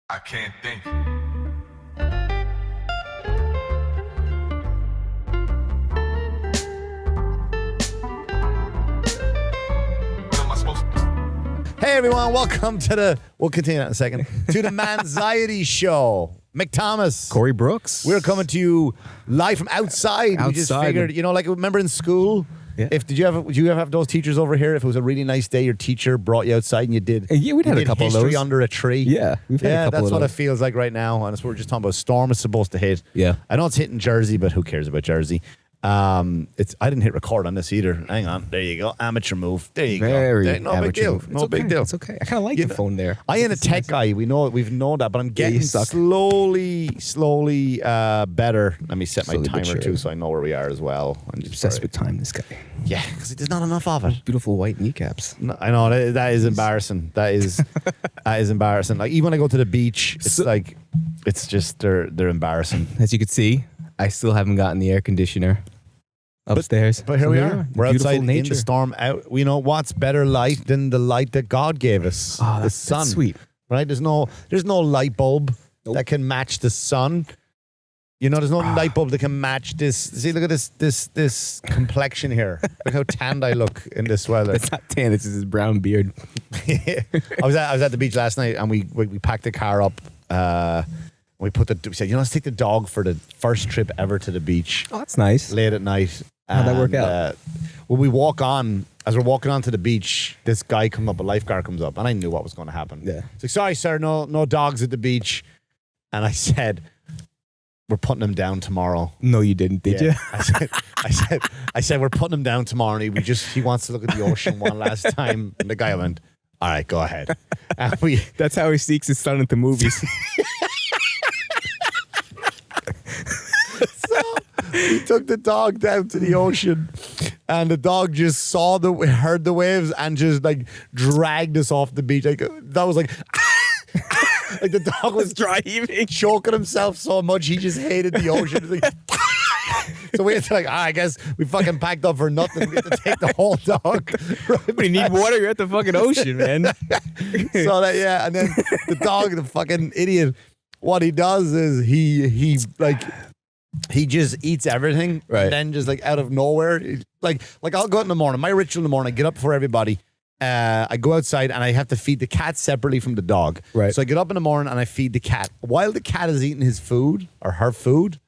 I can't think. What am I supposed to? Hey everyone, welcome to we'll continue that in a second, to the Manxiety Show. Mick Thomas. Corey Brooks. We're coming to you live from outside. We just Outside. figured, like remember in school? Yeah. Did you ever have those teachers over here? If it was a really nice day, your teacher brought you outside and you did. Yeah, we'd you had a did couple of history those. under a tree. Yeah, we've had a couple that's of what those. it feels like right now. And we're just talking about a storm is supposed to hit. Yeah. I know it's hitting Jersey, but who cares about Jersey? I didn't hit record on this either. Hang on, there you go. Amateur move. There you Very go. No big amateur deal. move. No It's big okay. deal. It's okay. I kind of like the phone there. I ain't a tech guy. We've known that, but I'm getting you suck. slowly better. Let me set my Slowly but timer surely. too, so I know where we are as well. I'm just Obsessed with time, this guy. yeah, because there's not enough of it. Beautiful white kneecaps. No, I know that is embarrassing. That is embarrassing. Like even when I go to the beach, it's just they're embarrassing. As you can see, I still haven't gotten the air conditioner upstairs. But here So we are. We're Beautiful outside in nature. the storm. Out. We know what's better light than the light that God gave us. Oh, the that's sun. sweet. Right? There's no light bulb Nope. that can match the sun. There's no light bulb that can match this. See, look at this complexion here. Look how tanned I look in this weather. It's not tan. It's just his brown beard. I was at the beach last night and we packed the car up. We said, let's take the dog for the first trip ever to the beach Oh, that's nice. late at night. How'd that work And, out? When as we're walking onto the beach, this guy comes up, a lifeguard comes up, and I knew what was going to happen. Yeah. He's like, sorry, sir, no dogs at the beach. And I said, we're putting him down tomorrow. No, you didn't, did you? I said, we're putting him down tomorrow. And he wants to look at the ocean one last time. And the guy went, all right, go ahead. And That's how he sneaks his son into movies. we took the dog down to the ocean, and the dog just heard the waves and just like dragged us off the beach. Like that was like, like the dog was dry heaving. choking himself so much he just hated the ocean. It's like, so we had to I guess we fucking packed up for nothing. We had to take the whole dog. When you need water, you're at the fucking ocean, man. So that and then the dog, the fucking idiot, what he does is he just eats everything, Right. And then just like out of nowhere, like I'll go out in the morning. My ritual in the morning, I get up before everybody. I go outside and I have to feed the cat separately from the dog. Right. So I get up in the morning and I feed the cat while the cat is eating his food or her food.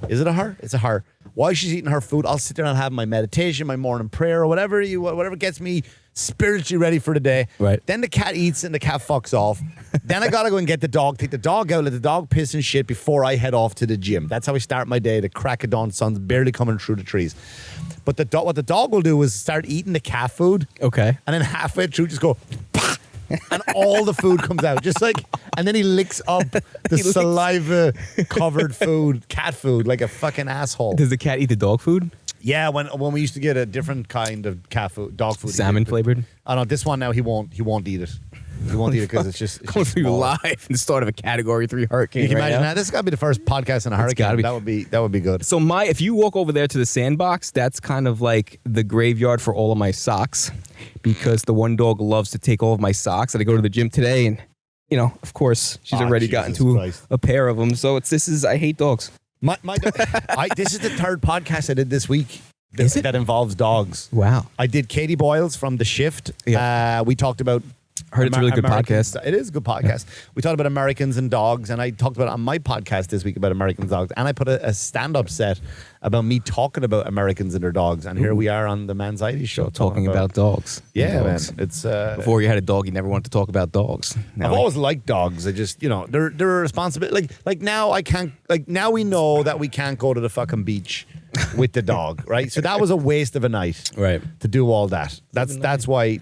Is it a her? It's a her. While she's eating her food, I'll sit there and have my meditation, my morning prayer, or whatever gets me spiritually ready for the day. Right. Then the cat eats and the cat fucks off. Then I gotta go and get the dog, take the dog out, let the dog piss and shit before I head off to the gym. That's how I start my day. The crack of dawn, sun's barely coming through the trees. But what the dog will do is start eating the cat food. Okay. And then halfway through, just go, "Pah!" and all the food comes out. Just like, and then he licks up the saliva covered food, cat food, like a fucking asshole. Does the cat eat the dog food? Yeah, when we used to get a different kind of cat food, dog food. Salmon flavored? Oh no, this one now he won't eat it. He won't eat it because it's just Going through small. live in the start of a Category 3 hurricane. You can right imagine now. that. This has got to be the first podcast in a hurricane. gotta be. That would be good. So if you walk over there to the sandbox, that's kind of like the graveyard for all of my socks, because the one dog loves to take all of my socks. And I go to the gym today, and of course, she's Oh, already gotten Jesus to Christ. a pair of them. So I hate dogs. My this is the third podcast I did this week Is it? that involves dogs. Wow. I did Katie Boyles from The Shift. Yeah. We talked about. Heard it's a really good Americans. podcast. It is a good podcast. We talked about Americans and dogs, and I talked about it on my podcast this week about Americans and dogs. And I put a stand-up set about me talking about Americans and their dogs. And here we are on the Manxiety Show Talking about dogs. yeah, Dogs. man. It's Before you had a dog, you never wanted to talk about dogs. Now I've always liked dogs. I just, they're a responsibility. Like now I can't, now we know that we can't go to the fucking beach with the dog, right? So that was a waste of a night. Right. To do all that. That's why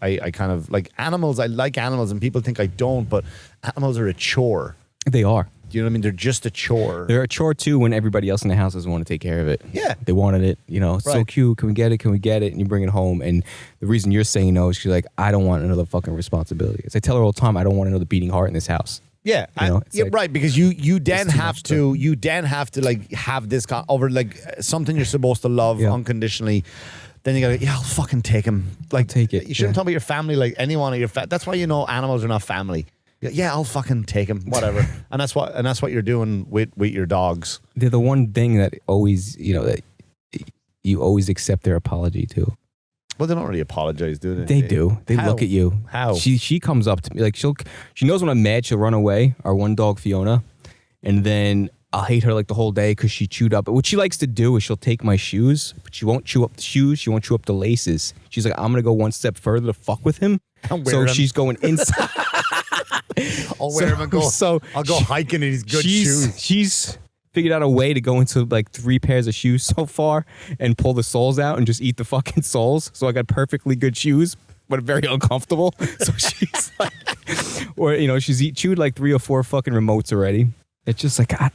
I kind of like animals. I like animals and people think I don't, but animals are a chore. They are. Do you know what I mean? They're just a chore. They're a chore too when everybody else in the house doesn't want to take care of it. Yeah. They wanted it, it's so Right. cute. Can we get it? Can we get it? And you bring it home. And the reason you're saying no is you're like, I don't want another fucking responsibility. As I tell her all the time, I don't want another beating heart in this house. Yeah, it's like- right. Because you then too have much to like have this over like something you're supposed to love Yeah. unconditionally. Then you gotta, I'll fucking take him. Like, take it, You shouldn't yeah. talk about your family like anyone of your That's why animals are not family. Yeah, I'll fucking take him, whatever. and that's what you're doing with your dogs. They're the one thing that always, that you always accept their apology to. Well, they don't really apologize, do they? They do. They How? look at you. How? She comes up to me like she knows when I'm mad, she'll run away. Our one dog Fiona, and then I'll hate her like the whole day because she chewed up. But what she likes to do is she'll take my shoes, but she won't chew up the shoes. She won't chew up the laces. She's like, I'm gonna go one step further to fuck with him. So she's going inside. I'll wear him and go. I'll go hiking in these good shoes. She's figured out a way to go into like 3 pairs of shoes so far and pull the soles out and just eat the fucking soles. So I got perfectly good shoes, but very uncomfortable. So she's like, or she's chewed like 3 or 4 fucking remotes already. It's just like I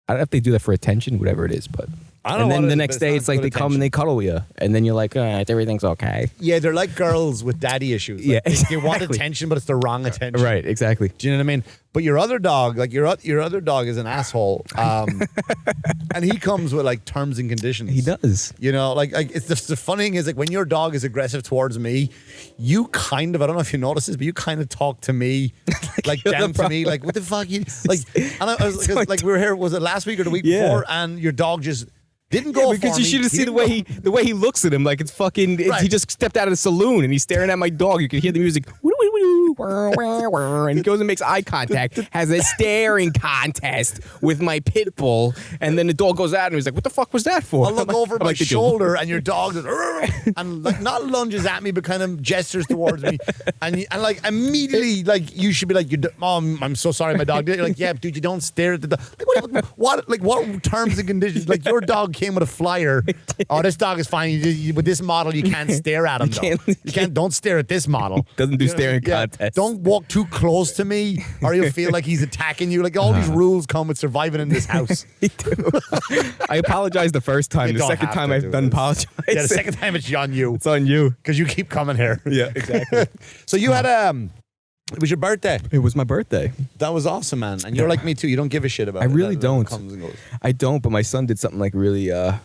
don't know if they do that for attention, whatever it is, but. And then the next day, it's like they come and they cuddle you, and then you're like, everything's okay. Yeah, they're like girls with daddy issues. Like, Yeah, they want attention, but it's the wrong attention. Right, exactly. Do you know what I mean? But your other dog, like your other dog, is an asshole, and he comes with like terms and conditions. He does. Like it's the funny thing is like when your dog is aggressive towards me, you kind of, I don't know if you notice this, but you kind of talk to me like down to me, like what the fuck you like. And I was like we were here, was it last week or the week before? And your dog just didn't go because for you me. should have seen the way he looks at him like it's fucking. Right. He just stepped out of the saloon and he's staring at my dog. You can hear the music. And he goes and makes eye contact, has a staring contest with my pit bull, and then the dog goes out and he's like, "What the fuck was that for?" I look over my shoulder and your dog just and like not lunges at me, but kind of gestures towards me, and like immediately like you should be like, "Mom, I'm so sorry, my dog did." You're like, "Yeah, dude, you don't stare at the dog." Like, what terms and conditions? Like your dog came with a flyer. Oh, this dog is fine. With this model, you can't stare at him. You can't. Don't stare at this model. Doesn't do staring contests. Don't walk too close to me, or you'll feel like he's attacking you. Like all these rules come with surviving in this house. They do. I apologized the first time. The second time I've done apologize. Yeah, the second time it's on you. It's on you because you keep coming here. Yeah, exactly. So you had it was your birthday. It was my birthday. That was awesome, man. And you're like me too. You don't give a shit about it. I really don't. Comes and goes. I don't. But my son did something like really that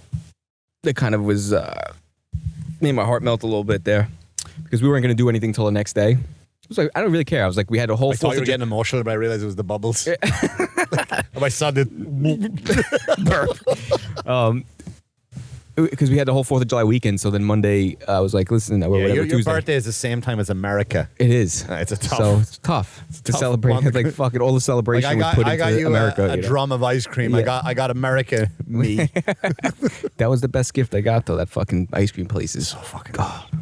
kind of was made my heart melt a little bit there because we weren't going to do anything till the next day. I was like, I don't really care. I was like, we had a whole. I thought you were getting emotional, but I realized it was the bubbles. My son did. Because we had the whole 4th of July weekend, so then Monday I was like, listen, your Tuesday. birthday is the same time as America. It is. It's a tough. So it's tough to tough celebrate. one. Like fucking all the celebration was put into you America. a drum of ice cream. Yeah. I got America me. That was the best gift I got though. That fucking ice cream place is so fucking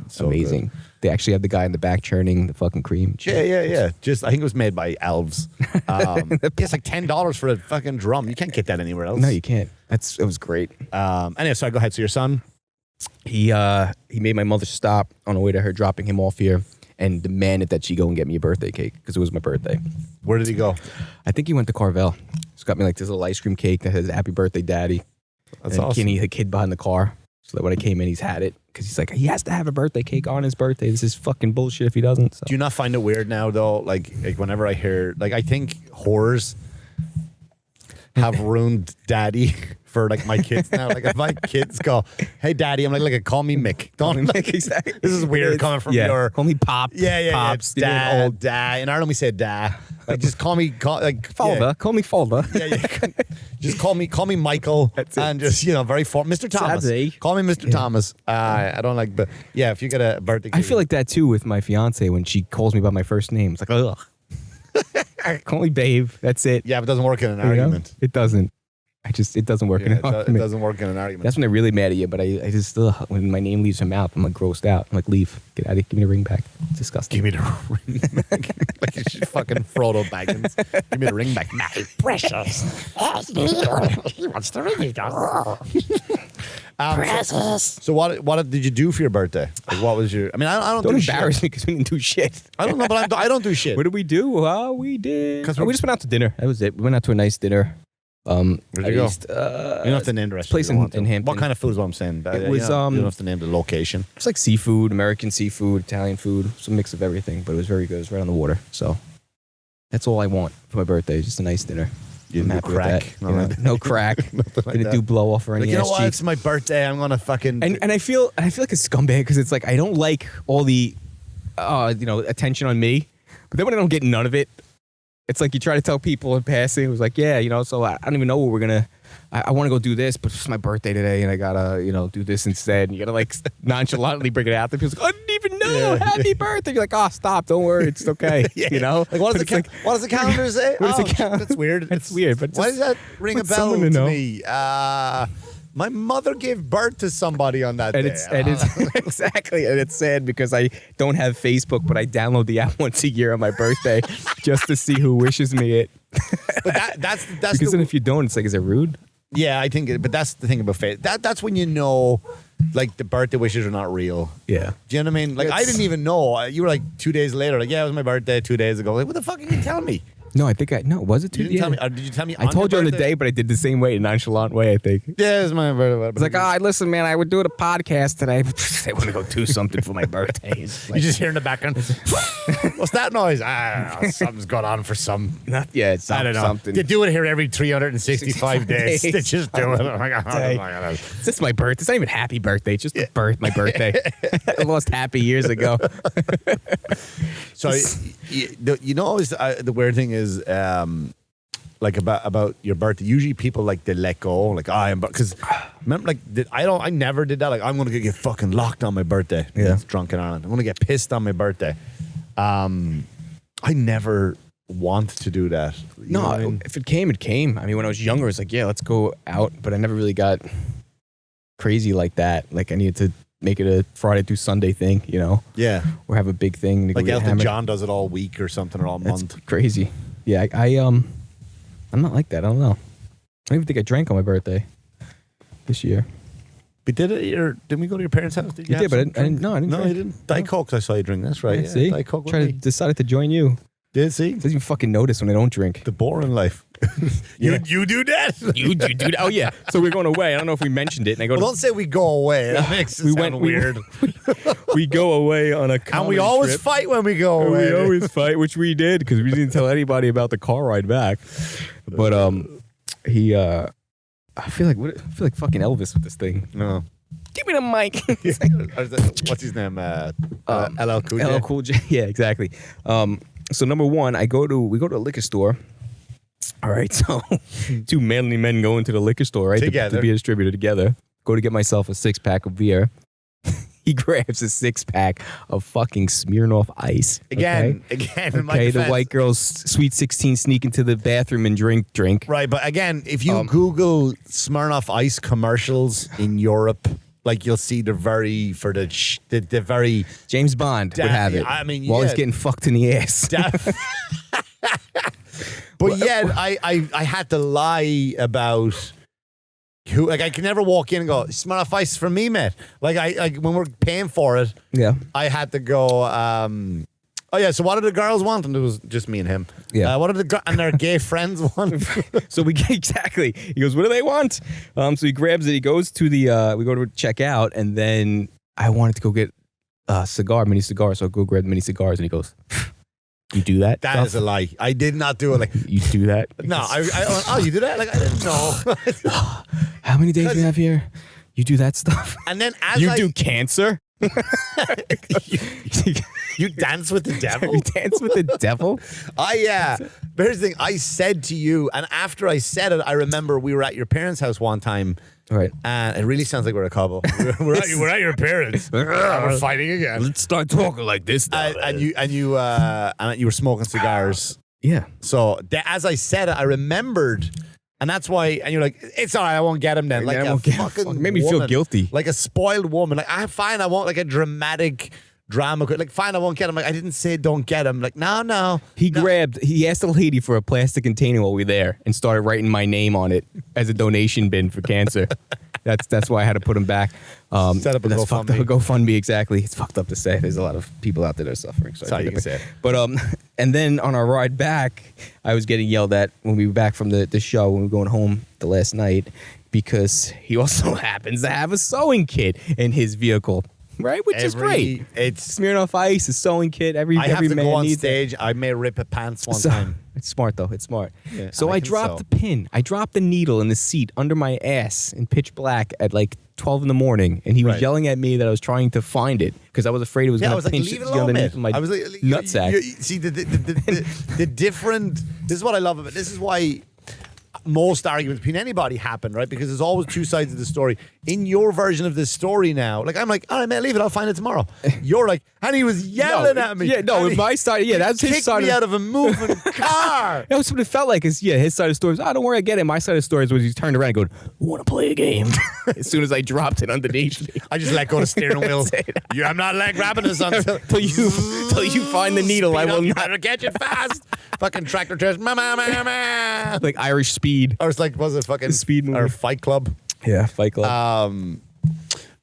so amazing. good. They actually have the guy in the back churning the fucking cream. Yeah. Just I think it was made by elves. It's like $10 for a fucking drum. You can't get that anywhere else. No, you can't. It was great. Anyway, sorry, go ahead. So your son, he made my mother stop on the way to her dropping him off here and demanded that she go and get me a birthday cake because it was my birthday. Where did he go? I think he went to Carvel. He's got me like this little ice cream cake that has "Happy Birthday, Daddy." That's and awesome. Kenny, the kid behind the car, so that when I came in, he's had it because he's like, he has to have a birthday cake on his birthday. This is fucking bullshit if he doesn't. So. Do you not find it weird now though? Like whenever I hear, like I think whores have ruined daddy for like my kids now. Like if my kids go, "Hey, daddy," I'm like call me Mick. Don't like, Exactly. This is weird coming from your. Call me Pop. Yeah. Pops. It's dad, old dad. In Ireland we say dad. Like just call me Folder. Yeah. Call me Folder. Yeah. Just call me Michael. That's it. And just very Mr. Thomas. Sadly. Call me Mr. Thomas. I don't like, but yeah, if you get a birthday, I feel like that too with my fiance when she calls me by my first name. It's like, ugh. Call me babe. That's it. yeah, but it doesn't work in an You know? argument. It doesn't. It doesn't work in an It argument. doesn't work in an argument. That's when they're really mad at you. But I just when my name leaves her mouth, I'm like grossed out. I'm like, leave, get out of here, give me the ring back. It's disgusting. Give me the ring back. Like you should fucking Frodo Baggins. Give me the ring back. My precious. He wants the ring. He does. Precious. So what did you do for your birthday? Like what was your? I mean, I don't Don't do embarrass shit. me because we didn't do shit. I don't know, but I don't do shit. What did we do? Well, we did. 'Cause We just went out to dinner. That was it. We went out to a nice dinner. Where'd you go? East, You don't have to name the restaurant. place you don't want in to. Hampton. What kind of food is what I'm saying? It You was, don't have to name the location. It's like seafood, American seafood, Italian food, some mix of everything. But it was very good. It was right on the water. So that's all I want for my birthday. Just a nice dinner. You I'm didn't happy do crack? with that. No, You know, like- no crack. like Didn't that. do blow off or Like, any you know ass what? cheeks. It's my birthday. I'm gonna fucking. And I feel like a scumbag because it's like I don't like all the attention on me, But then when I don't get none of it, it's like you try to tell people in passing. It was like, yeah, so I don't even know what we're going to, I want to go do this, but it's my birthday today and I got to, do this instead. And you got to like nonchalantly bring it out there. People's like, I didn't even know. Happy birthday. You're like, oh, stop. Don't worry. It's okay. Like, what does the calendar say? What does the calendar? That's weird. It's weird. But why does that ring a bell to me? My mother gave birth to somebody on that day. It's exactly, and it's sad because I don't have Facebook, but I download the app once a year on my birthday just to see who wishes me it. But that's because then if you don't, it's like, is it rude? Yeah, I think. But that's the thing about Facebook. That's when you know, like the birthday wishes are not real. Yeah. Do you know what I mean? Like I didn't even know. You were like 2 days later, like, yeah, it was my birthday 2 days ago. Like, what the fuck are you telling me? No, I think was it 2 days? Did you tell me? I told you on the day, but I did the same way, a nonchalant way, I think. Yeah, it was my birthday. It's like, listen, man, I would do a podcast today. They want to go do something for my birthday. Like, you just hear in the background, what's that noise? I don't know. Something's going on for some. It's I don't know. Something. They do it here every 365 days. They just do it. Oh my God. It's just my birthday. It's not even happy birthday. It's just my birthday. I lost happy years ago. So, always the weird thing is, like about your birthday. Usually, people like they let go, like I am, because remember, like I never did that. Like I'm gonna get fucking locked on my birthday. Yeah, drunk in Ireland. I'm gonna get pissed on my birthday. I never want to do that. No, I mean? If it came, it came. I mean, when I was younger, it's like, yeah, let's go out, but I never really got crazy like that. Like I needed to make it a Friday through Sunday thing, Yeah. Or have a big thing. Like Elton John does it all week or something, or all month. That's crazy. Yeah, I'm not like that. I don't know. I don't even think I drank on my birthday this year. We did it. Didn't we go to your parents' house? You did, but I didn't. No, I didn't. No, you didn't. Diet Coke. I saw you drink. That's right. Yeah, see, Diet Coke. Decided to join you. Did see? Doesn't even fucking notice when I don't drink. The boring life. You do that? You do that? Oh yeah. So we're going away. I don't know if we mentioned it. And I go. Don't say we go away. That makes it sound weird. We go away on a comedy and we always trip. fight when we go away. We always fight, which we did because we didn't tell anybody about the car ride back. But I feel like fucking Elvis with this thing. No. Give me the mic. What's his name? LL Cool J. LL Cool J. Yeah, exactly. So number one, we go to a liquor store. All right, so two manly men go into the liquor store, right? Together. To be a distributor together. Go to get myself a 6-pack of beer. He grabs a 6-pack of fucking Smirnoff Ice. Again. In my defense, the white girls, Sweet 16, sneak into the bathroom and drink. Right, but again, if you Google Smirnoff Ice commercials in Europe, like you'll see they're very the very James Bond would have it. I mean, while he's getting fucked in the ass. But yet, I had to lie about who. Like, I can never walk in and go, Smirnoff Ice for me, mate. Like when we're paying for it, yeah, I had to go. Oh yeah, so what did the girls want? And it was just me and him. Yeah. What did and their gay friends want? So exactly. He goes, what do they want? So he grabs it. He goes to we go to check out, and then I wanted to go get mini cigar. So I go grab the mini cigars, and he goes, you do that? That is a lie. I did not do it. Like you do that? No. You do that? Like I didn't know. How many days do we have here? You do that stuff? And then as you do cancer? You dance with the devil? You dance with the devil? But here's the thing. I said to you, and after I said it, I remember we were at your parents' house one time. Right. And it really sounds like we're a couple. we're at your parents. We're fighting again. Let's start talking like this. And you were smoking cigars. Yeah. So as I said it, I remembered. And that's why, and you're like, it's all right, I won't get him then. Like a fucking made me feel guilty. Like a spoiled woman. Like, fine, I want like a dramatic drama. Like, fine, I won't get him. Like, I didn't say don't get him. Like, no. He asked the lady for a plastic container while we were there and started writing my name on it as a donation bin for cancer. That's why I had to put him back. Set up a GoFundMe. GoFundMe, exactly. It's fucked up to say. There's a lot of people out there that are suffering. So that's how you can say it. But and then on our ride back, I was getting yelled at when we were back from the show when we were going home the last night because he also happens to have a sewing kit in his vehicle. right? Which is great. It's Smirnoff Ice, a sewing kit. Every I have to man go on needs stage. I may rip a pants one So, time. it's smart though. It's smart. Yeah, so I I can dropped sew. the pin. I dropped the needle in the seat under my ass in pitch black at like 12 in the morning, and he was Right. yelling at me that I was trying to find it because I was afraid it was Yeah, I going was to like, pinch leave it the alone, underneath man. my I was like, nutsack. See, the different. This is what I love about. This is why most arguments between anybody happen, right? Because there's always two sides of the story. In your version of this story now, like I'm like, all right, man, leave it. I'll find it tomorrow. You're like, and he was yelling at me. Yeah, no, and with he my side, yeah, that's his kicked side. me out of a moving car. That was what it felt like. Is his side of the story was, don't worry, I get it. My side of the story was he turned around and going, want to play a game? As soon as I dropped it underneath me. I just let go of the steering wheel. That's it. I'm not leg grabbing this until Till you find the needle, I Speed will up, you not. better catch it fast. Fucking tractor test. Ma. Like Irish Speed. Or it's like, was it fucking Speed movie. or Fight Club? Yeah, Fight Club.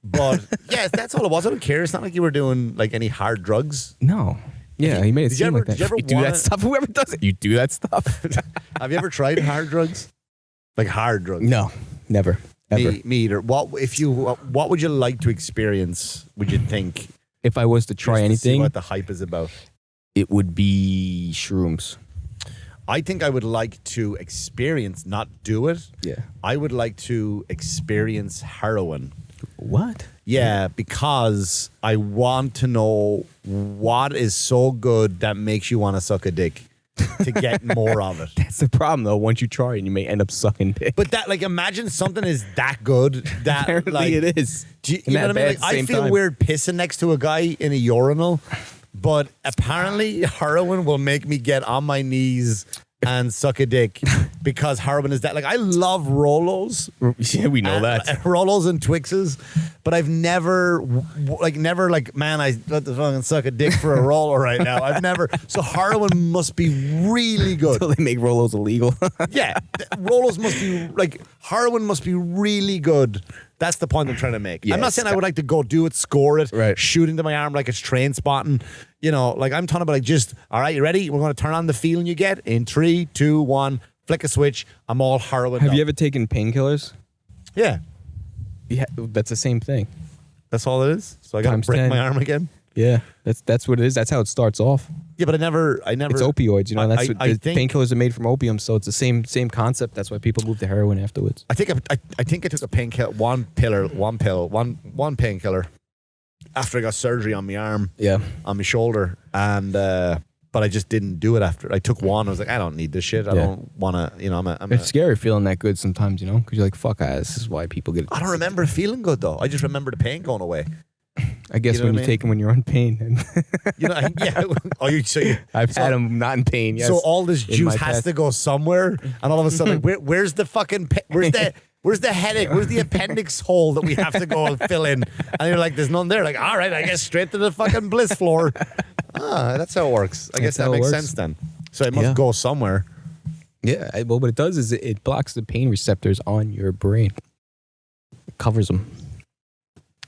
But yeah, that's all it was. I don't care. It's not like you were doing like any hard drugs. No. Yeah, he made it Did you seem ever- like that. did you ever You do wanna- that stuff. Whoever does it, you do that stuff. Have you ever tried hard drugs? Like hard drugs? No, never, ever. Me either. What would you like to experience? Would you think? If I was to try just to see anything, what the hype is about? it would be shrooms. I think I would like to experience, not do it. Yeah. I would like to experience heroin. What? Yeah, because I want to know what is so good that makes you want to suck a dick to get more of it. That's the problem, though. Once you try it, you may end up sucking dick. But that, like, imagine something is that good that, Apparently like, it is. do you And know that what I mean? bad Like, at the I same feel time. weird pissing next to a guy in a urinal, but apparently heroin will make me get on my knees and suck a dick because heroin is that. Like, I love Rolos. Yeah, we know And, that. Rolos and Twixes, but I've never, man, I let the fucking suck a dick for a Rolo right now. I've never. So heroin must be really good. Until they make Rolos illegal. Yeah, Rolos must be like heroin must be really good. That's the point I'm trying to make. Yeah, I'm not saying I would like to go do it, score it, Right. shoot into my arm like it's train spotting. You know, like I'm talking about like just, all right, you ready? We're going to turn on the feeling you get in 3, 2, 1, flick a switch. I'm all heroin. Have you ever taken painkillers? Yeah, Yeah, that's the same thing. that's all it is. So I got to Times break 10. my arm again. Yeah, that's what it is. That's how it starts off. Yeah, but I never. It's opioids, you know. That's what I the think. painkillers are made from opium, so it's the same concept. That's why people move to heroin afterwards. I think I think I took a painkiller, one painkiller after I got surgery on my arm, Yeah, on my shoulder, and but I just didn't do it after. I took one. I was like, I don't need this shit. I Yeah. don't want to. You know, it's scary feeling that good sometimes, you know, because you're like, fuck, this is why people get. I don't remember feeling good though. I just remember the pain going away. I guess you know when what I you mean? take them when you're in pain, and You know, yeah. Oh, I've so- had them not in pain. Yes. So all this in juice my has past. to go somewhere, and all of a sudden, where's the fucking where's the headache? Where's the appendix hole that we have to go and fill in? And you're like, there's none there. Like, all right, I guess straight to the fucking bliss floor. That's how it works. I guess That's how that it makes works. sense then. So it must Yeah. go somewhere. Yeah, well, what it does is it blocks the pain receptors on your brain. It covers them.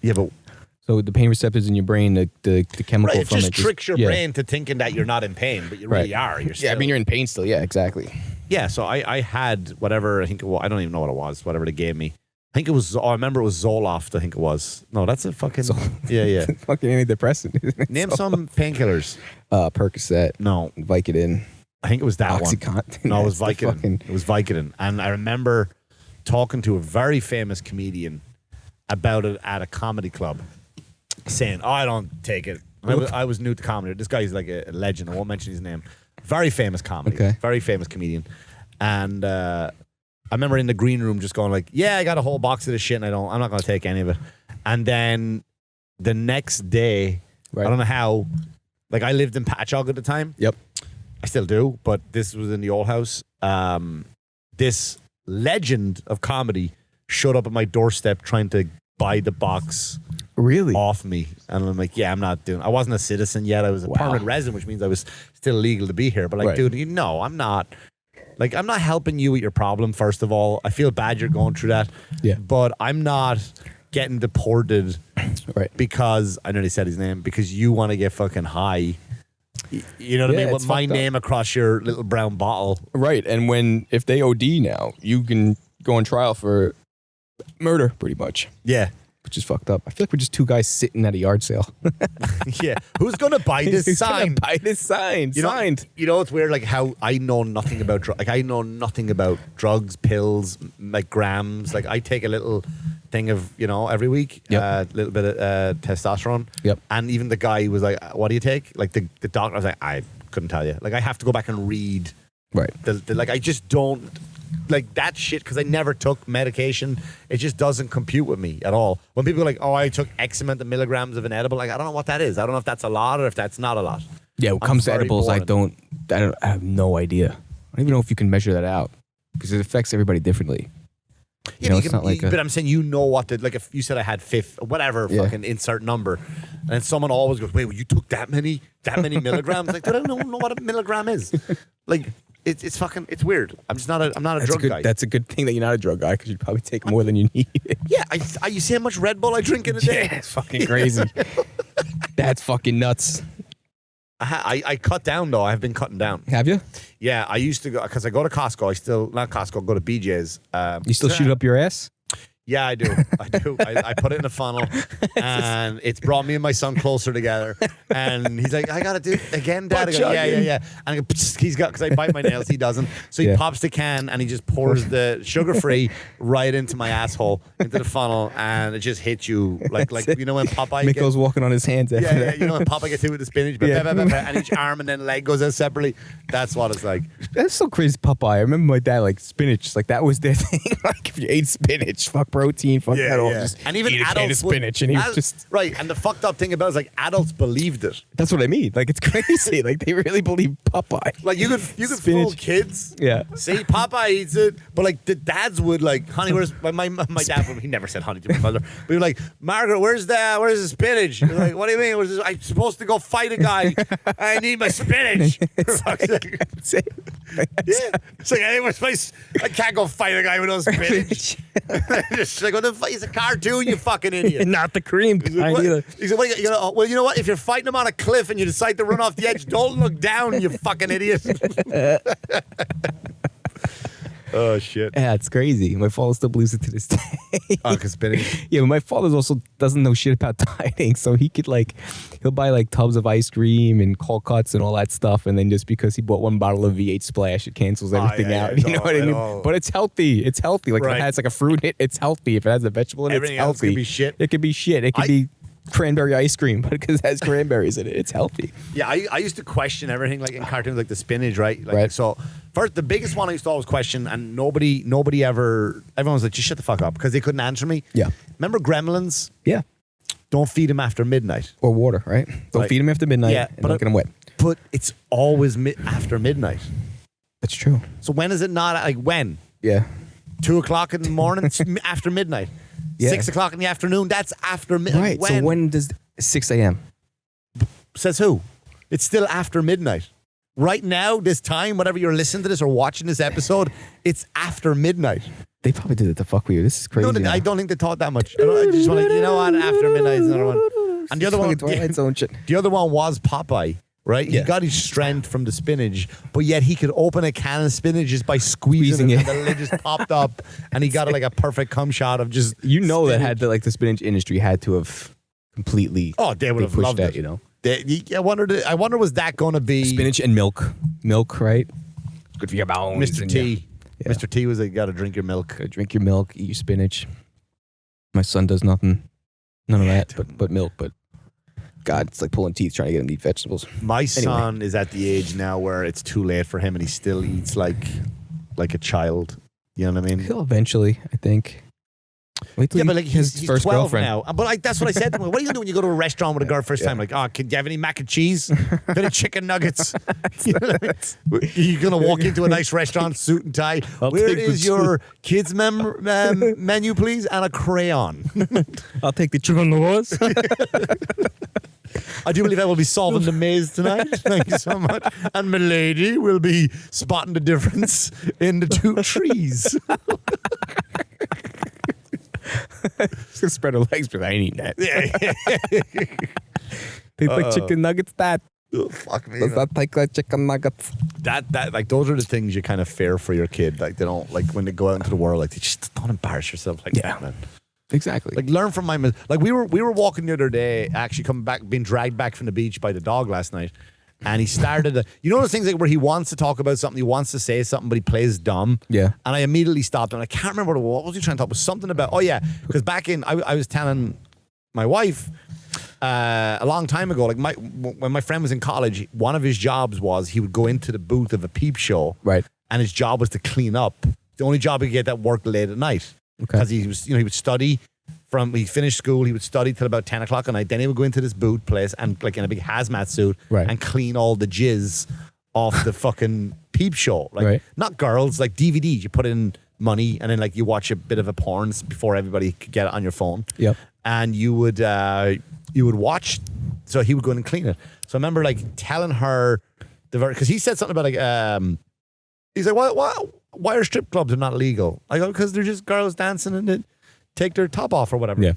Yeah, but So the pain receptors in your brain, the chemical right, it from just it tricks your yeah. brain to thinking that you're not in pain, but you really are. You're still, Yeah, I mean you're in pain still. Yeah, exactly. yeah. So I had whatever. I think I don't even know what it was. Whatever they gave me. I think it was. Oh, I remember it was Zoloft. I think it was. No, that's a fucking. Yeah. Fucking antidepressant. Isn't it? Name some painkillers. Percocet, No, Vicodin, I think it was that one. Oxycontin. No, it was That's the Vicodin. fucking- It was Vicodin. And I remember talking to a very famous comedian about it at a comedy club, saying, "Oh, I don't take it." I was new to comedy. This guy's like a legend. I won't mention his name. Very famous comedy. Okay. Very famous comedian. And I remember in the green room just going like, "Yeah, I got a whole box of this shit, and I'm not going to take any of it." And then the next day, Right. I don't know how. Like I lived in Patchogue at the time. Yep. I still do, but this was in the old house. This legend of comedy showed up at my doorstep trying to buy the box Really? off me. And I'm like, yeah, I'm not doing I wasn't a citizen yet. I was a Wow. permanent resident, which means I was still legal to be here. But like, Right. dude, you know, I'm not helping you with your problem, first of all. I feel bad you're going through that. Yeah. But I'm not getting deported Right. because I nearly said his name, because you want to get fucking high. You know what I Yeah, mean? it's With my fucked up. name across your little brown bottle. Right. And if they OD now, you can go on trial for murder, pretty much. Yeah. which is fucked up. I feel like we're just two guys sitting at a yard sale. Yeah. Who's gonna buy this Who's gonna sign? buy this sign? Signed. You know, it's weird. Like how I know nothing about like I know nothing about drugs, pills, like grams. Like I take a little thing of every week, a little bit of testosterone. Yep. And even the guy was like, "What do you take?" Like the doctor was like, "I couldn't tell you." Like I have to go back and read. Right. Like I just don't like that shit because I never took medication. It just doesn't compute with me at all. When people are like, "Oh, I took X amount of milligrams of an edible," like I don't know what that is. I don't know if that's a lot or if that's not a lot. Yeah, when it comes to edibles, I have no idea. I don't even know if you can measure that out because it affects everybody differently. Yeah, It's not like but I'm saying what like if you said I had whatever fucking insert number, and someone always goes, "Wait, well, you took that many milligrams?" Like, dude, I don't know what a milligram is. Like, it's weird. I'm not a drug guy. That's a good thing that you're not a drug guy because you'd probably take more than you need. Yeah, you see how much Red Bull I drink in a day? Yeah, it's fucking crazy. That's fucking nuts. I cut down though. I've been cutting down. Have you? Yeah, I used to go because I go to Costco. I still not Costco. Go to BJ's. You still shoot up your ass? Yeah, I do. I put it in a funnel, and it's brought me and my son closer together. And he's like, "I gotta do it again, Dad." I go, yeah. And I go, he's got because I bite my nails, he doesn't. So he pops the can and he just pours the sugar-free right into my asshole, into the funnel, and it just hits you like when Popeye. Mick goes walking on his hands after that. You know when Popeye gets hit with the spinach, and each arm and then leg goes out separately. That's what it's like. That's so crazy, Popeye. I remember my dad like spinach, like that was their thing. Like if you ate spinach, fuck protein, fuck that all. Just and even eat a can of adults spinach, and he was just right. And the fucked up thing about it is like adults believed it. That's what I mean. Like it's crazy. Like they really believe Popeye. Like you could fool kids. Yeah. See, Popeye eats it, but like the dads would like, "Honey, where's my dad?" He never said honey to my mother. But he was like, "Margaret, where's the spinach?" He was like, "What do you mean? I'm supposed to go fight a guy. I need my spinach." That's it. Yeah. It's like I can't go fight a guy with no spinach. Just like, he's a cartoon, you fucking idiot. Not the cream kind either. He said, well, you know what? If you're fighting him on a cliff and you decide to run off the edge, don't look down, you fucking idiot. Oh, shit. Yeah, it's crazy. My father still believes it to this day. Oh, because spinach. Yeah, but my father also doesn't know shit about dieting, so he'll buy like tubs of ice cream and cold cuts and all that stuff, and then just because he bought one bottle of V8 Splash, it cancels everything out. You know what I mean? But it's healthy. It's healthy. Like if it has like a fruit in it, it's healthy. If it has a vegetable in it, it's healthy. Else could be shit. It could be shit. It could be cranberry ice cream, but because it has cranberries in it, it's healthy. Yeah, I used to question everything like in cartoons, like the spinach, right? Like, right. So first, the biggest one I used to always question, and nobody everyone was like, "Just shut the fuck up," because they couldn't answer me. Yeah. Remember Gremlins? Yeah. Don't feed them after midnight. Or water, right? Don't feed them after midnight. Yeah, and don't get them wet. But it's always after midnight. That's true. So when is it not? Like when? Yeah. 2:00 in the morning, it's after midnight. Yeah. 6:00 in the afternoon, that's after midnight. Right. So when does 6 a.m.? Says who? It's still after midnight. Right now, this time, whatever you're listening to this or watching this episode, it's after midnight. They probably did it to fuck with you. This is crazy. No, I don't think they thought that much. I just want to, you know what? After midnight is another one. And the other one, Twilight Zone shit. the other one was Popeye. Right? Yeah. He got his strength from the spinach, but yet he could open a can of spinach just by squeezing it, and the lid just popped up, and he got like a perfect cum shot of just that spinach. had the spinach industry had to have completely. Oh, they would have pushed loved that, it. you know. I wonder was that going to be Spinach and milk, right? It's good for your bones. Mr. and T? Yeah. Mr. T was like, "Got to drink your milk." Gotta drink your milk, eat your spinach. My son does nothing, none of that, but milk. But God, it's like pulling teeth trying to get him to eat vegetables. My son is at the age now where it's too late for him, and he still eats like a child. You know what I mean? He'll eventually, I think. Wait till Yeah, but like his he's first 12 girlfriend. now. But like that's what I said to him. What are you gonna do when you go to a restaurant with a girl first time? Like, "Oh, can you have any mac and cheese? Got any chicken nuggets?" You know what I mean? You're gonna walk into a nice restaurant, suit and tie. Where take the is your kids' menu, please, and a crayon? I'll take the chicken noodles. I do believe I will be solving the maze tonight. Thank you so much. And milady will be spotting the difference in the two trees. She's gonna spread her legs, but I ain't eating that. Yeah. Tastes like chicken nuggets. That Oh, fuck me. does man. that taste like chicken nuggets? That like those are the things you kind of fear for your kid. Like they don't like when they go out into the world. Like they just don't embarrass yourself like Yeah. that, man. Exactly. Like learn from my like we were walking the other day, actually coming back, being dragged back from the beach by the dog last night, and he started those things like where he wants to talk about something, he wants to say something, but he plays dumb. Yeah. And I immediately stopped him. I can't remember what was he trying to talk about. Something about because back in I was telling my wife a long time ago, like when my friend was in college, one of his jobs was he would go into the booth of a peep show, Right. and his job was to clean up. The only job he could get that worked late at night. Okay. Because he was, he would study he finished school, he would study till about 10 o'clock at night. Then he would go into this boot place and like in a big hazmat suit Right. and clean all the jizz off the fucking peep show. Like Right. not girls, like DVDs. You put in money and then like you watch a bit of a porn before everybody could get it on your phone. Yep. And you would watch. So he would go in and clean it. So I remember like telling her because he said something about like he's like, why are strip clubs not legal? I go, because they're just girls dancing and they take their top off or whatever. Yeah.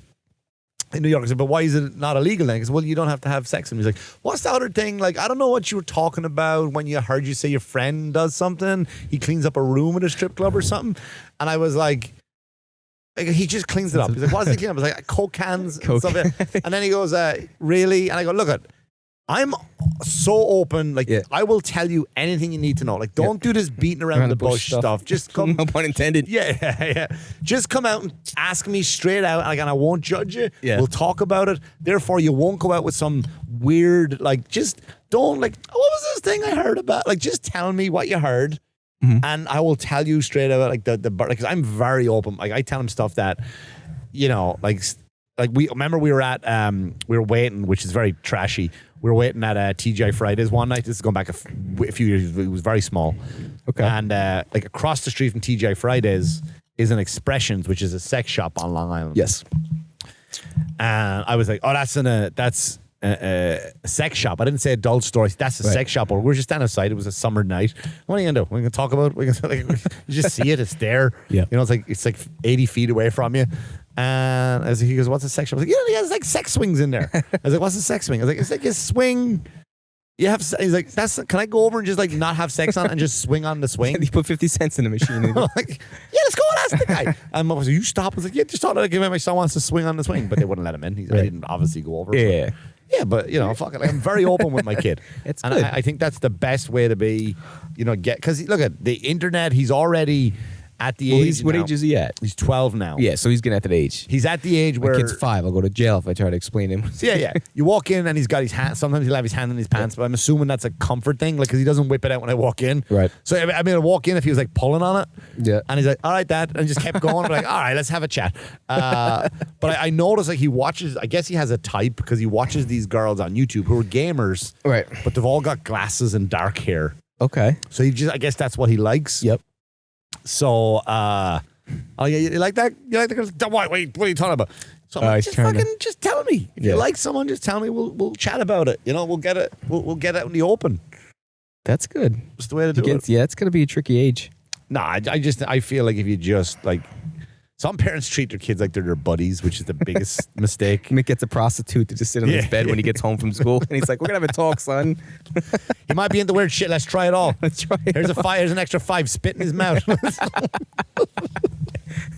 In New York, I said, but why is it not illegal then? Because, well, you don't have to have sex. And he's like, what's the other thing? Like, I don't know what you were talking about when you heard you say your friend does something. He cleans up a room at a strip club or something. And I was like he just cleans it up. He's like, what does he clean up? I was like, Coke cans and stuff. And then he goes, really? And I go, look, I'm so open. Like, I will tell you anything you need to know. Like, don't do this beating around the bush stuff. Just come. No pun intended. Yeah. Just come out and ask me straight out, and I won't judge you. Yeah. We'll talk about it. Therefore, you won't go out with some weird, like, just don't, like, what was this thing I heard about? Like, just tell me what you heard, and I will tell you straight out, like, because I'm very open. Like, I tell him stuff that, like we were waiting, which is very trashy. We were waiting at TGI Fridays one night. This is going back a few years. It was very small. Okay. And like across the street from TGI Fridays is an Expressions, which is a sex shop on Long Island. Yes. And I was like, oh, that's a sex shop. I didn't say adult store. That's a sex shop. Or we're just standing outside. It was a summer night. What are you gonna do? We're gonna talk about. You just see it. It's there. Yeah. It's like 80 feet away from you. And he goes, what's a sex shop? I was like, he has like sex swings in there. I was like, what's a sex swing? I was like, it's like a swing. You have. He's like, can I go over and just like not have sex on it and just swing on the swing? You put 50 cents in the machine. I'm like, yeah, let's go and ask the guy. And I was like, you stop. I was like, yeah, just thought I'd give my son wants to swing on the swing, but they wouldn't let him in. I didn't obviously go over. Yeah. Yeah, but fuck it. Like, I'm very open with my kid. It's and good. I think that's the best way to be. Because look at the internet. He's already at the age. What now. age is he at? He's 12 now. Yeah, so he's getting at that age. He's at the age where My kid's 5. I'll go to jail if I try to explain him. Yeah. You walk in and he's got his hand. Sometimes he'll have his hand in his pants, but I'm assuming that's a comfort thing, like because he doesn't whip it out when I walk in. Right. So I mean, I walk in if he was like pulling on it. Yeah. And he's like, "All right, Dad," and just kept going. Like, "All right, let's have a chat." But I noticed like he watches. I guess he has a type because he watches these girls on YouTube who are gamers, Right. But they've all got glasses and dark hair. Okay. So I guess that's what he likes. Yep. So, oh yeah, you like that? You like that? Wait, what are you talking about? So I'm like, just tell me. If you like someone, just tell me. We'll chat about it. We'll get it. We'll get it in the open. That's good. That's the way to do it. Yeah, it's gonna be a tricky age. Nah, I feel like if you just like, some parents treat their kids like they're their buddies, which is the biggest mistake. Mick gets a prostitute to just sit on his bed when he gets home from school, and he's like, "We're gonna have a talk, son." He might be into weird shit. Let's try it all. Let's try it. Here's an extra 5. Spit in his mouth.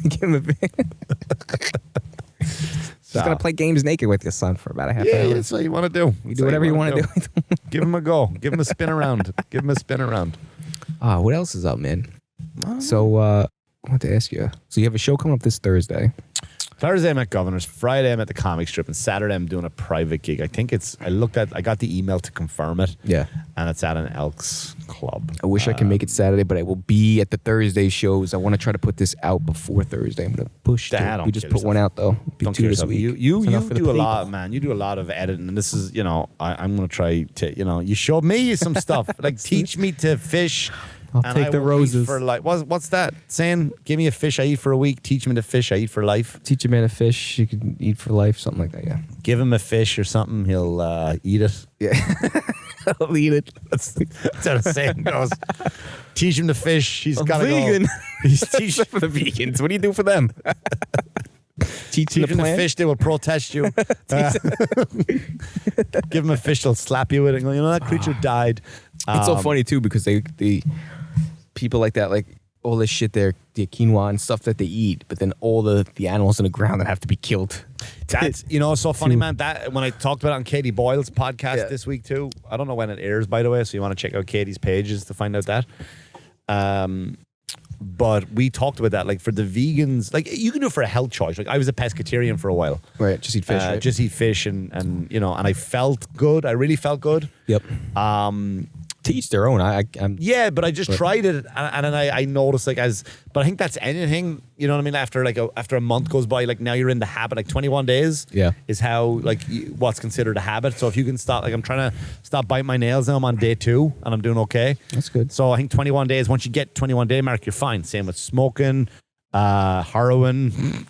Give him a bit. Just gonna play games naked with your son for about a half hour. Yeah, that's what you want to do. You do whatever you want to do. Give him a go. Give him a spin around. What else is up, man? So, I want to ask you. So you have a show coming up this Thursday. Thursday I'm at Governor's. Friday I'm at the comic strip, and Saturday I'm doing a private gig. I think I got the email to confirm it. Yeah. And it's at an Elks club. I wish I could make it Saturday, but I will be at the Thursday shows. I want to try to put this out before Thursday. I'm gonna push. We just put one out though. Be Don't 2 kill this yourself. week. You Enough for the do a lot, people. man. You do a lot of editing, and this is, I'm gonna try to, you showed me some stuff. Like teach me to fish. I'll and take I the will eat roses. for life. What's that saying? Give me a fish, I eat for a week. Teach me to fish, I eat for life. Teach a man to fish, you can eat for life, something like that. Yeah. Give him a fish or something, he'll eat it. Yeah. I'll eat it. That's how the saying goes. Teach him to fish. He's got to vegan. go. He's teach For the vegans, what do you do for them? Teach him them to to plant. fish, they will protest you. Give him a fish, they'll slap you with it and go, that creature died. It's so funny too because they people like that, like all this shit there, the quinoa and stuff that they eat, but then all the animals in the ground that have to be killed. That's so funny, man. That when I talked about it on Katie Boyle's podcast this week too. I don't know when it airs, by the way, so you want to check out Katie's pages to find out that. But we talked about that, like for the vegans, like you can do it for a health choice. Like I was a pescatarian for a while, Right, just eat fish. Right? just eat fish, and and I felt good. I really felt good. Yep. To each their own. I'm Yeah, but I just tried it, and then I noticed but I think that's anything, you know what I mean? After after a month goes by, like now you're in the habit. Like 21 days, is how what's considered a habit. So if you can stop, like I'm trying to stop biting my nails now. I'm on day 2, and I'm doing okay. That's good. So I think 21 days. Once you get 21 day mark, you're fine. Same with smoking, heroin,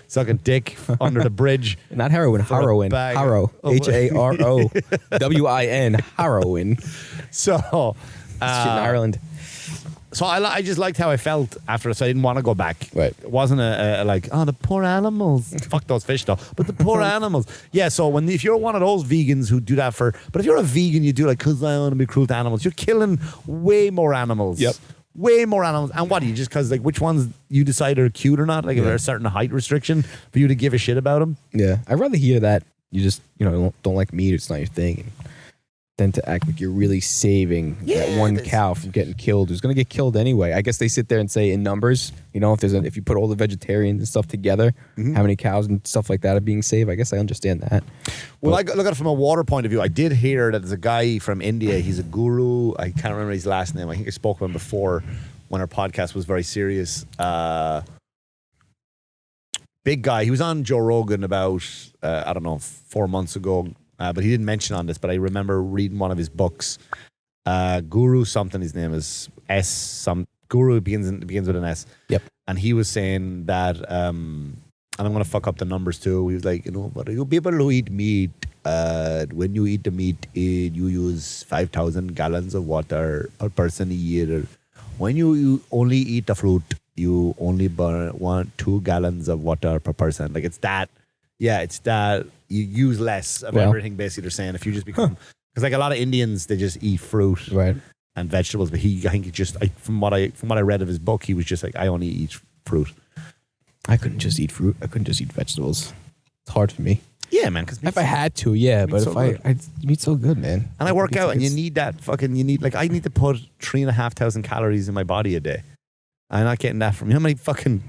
sucking dick under the bridge. Not heroin, harrowin. Harrow. HAROWIN. Harrowin. So Shit in Ireland. So I just liked how I felt after it, so I didn't want to go back. Right. It wasn't the poor animals. Fuck those fish though. But the poor animals. Yeah, so if you're one of those vegans who do that but if you're a vegan, you do because I want to be cruel to animals, you're killing way more animals. Yep. Way more animals. And what do you just because which ones you decide are cute or not? Like if there's a certain height restriction for you to give a shit about them? Yeah. I'd rather hear that you just, don't like meat, it's not your thing. Than to act like you're really saving that one cow from getting killed who's going to get killed anyway. I guess they sit there and say in numbers, if you put all the vegetarians and stuff together, how many cows and stuff like that are being saved. I guess I understand that. Well, I look at it from a water point of view. I did hear that there's a guy from India. He's a guru. I can't remember his last name. I think I spoke about him before when our podcast was very serious. Big guy. He was on Joe Rogan about, 4 months ago. But he didn't mention on this, but I remember reading one of his books. Guru something, his name is Guru begins with an S. Yep. And he was saying that, and I'm going to fuck up the numbers too. He was like, but you people who eat meat, when you eat the meat, you use 5,000 gallons of water per person a year. When you only eat the fruit, you only burn 2 gallons of water per person. Like it's that. Yeah, it's that you use less of everything. Basically, they're saying if you just become because a lot of Indians they just eat fruit and vegetables. But I think from what I read of his book, he was just like I only eat fruit. I couldn't just eat fruit. I couldn't just eat vegetables. It's hard for me. Yeah, man. Because if I had to, but if meat's so good, man. And I work out, and you need that I need to put 3,500 calories in my body a day. I'm not getting that from you. How many fucking.